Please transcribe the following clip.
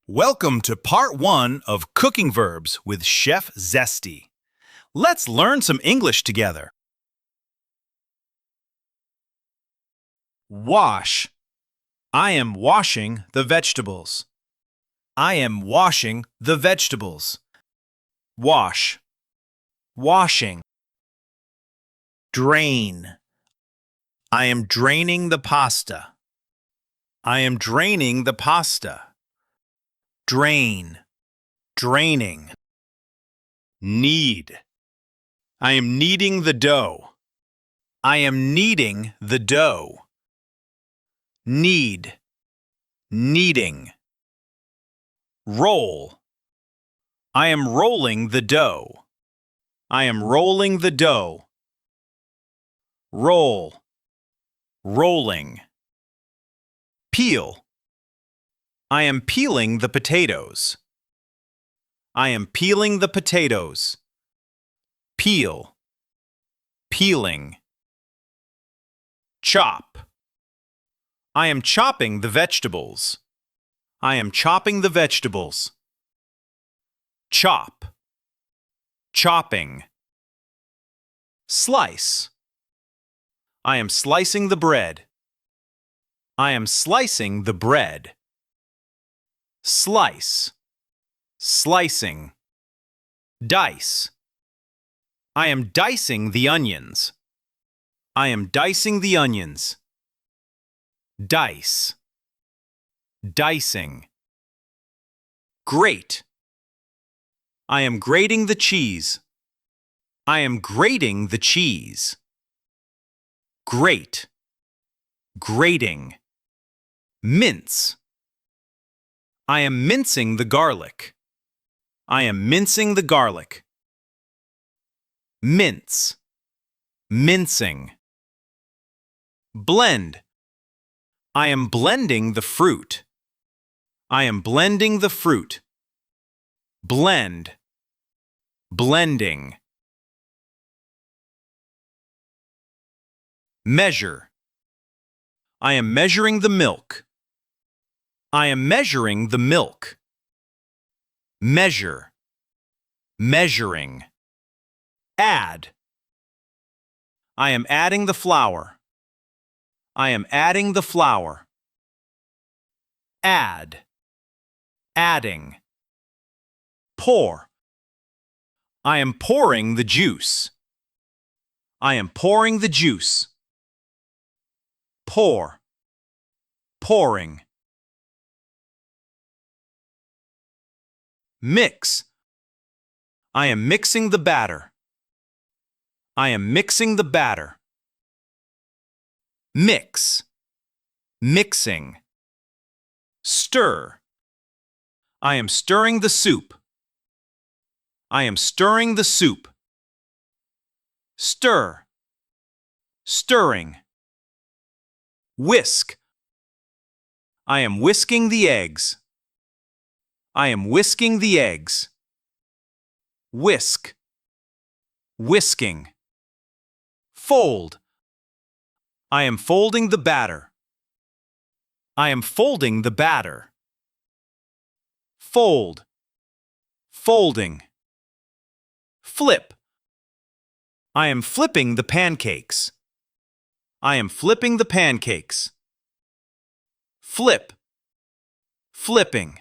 Welcome to part 1 of Cooking Verbs with Chef Zesty. Let's learn some English together. Wash. I am washing the vegetables. I am washing the vegetables. Wash. Washing. Drain. I am draining the pasta. I am draining the pasta. Drain, draining. Knead. I am kneading the dough. I am kneading the dough. Knead, kneading. Roll. I am rolling the dough. I am rolling the dough. Roll, rolling. Peel. I am peeling the potatoes. I am peeling the potatoes. Peel, peeling. Chop. I am chopping the vegetables. I am chopping the vegetables. Chop, chopping. Slice. I am slicing the bread. I am slicing the bread. Slice, slicing. Dice. I am dicing the onions. I am dicing the onions. Dice, dicing. Grate. I am grating the cheese. I am grating the cheese. Grate, grating. Mince. I am mincing the garlic. I am mincing the garlic. Mince, mincing. Blend. I am blending the fruit. I am blending the fruit. Blend, blending. Measure. I am measuring the milk. I am measuring the milk. Measure, measuring. Add. I am adding the flour. I am adding the flour. Add, adding. Pour. I am pouring the juice. I am pouring the juice. Pour, pouring. Mix. I am mixing the batter. I am mixing the batter. Mix, mixing. Stir. I am stirring the soup. I am stirring the soup. Stir, stirring. Whisk. I am whisking the eggs. I am whisking the eggs. Whisk, whisking. Fold. I am folding the batter. I am folding the batter. Fold, folding. Flip. I am flipping the pancakes. I am flipping the pancakes. Flip, flipping.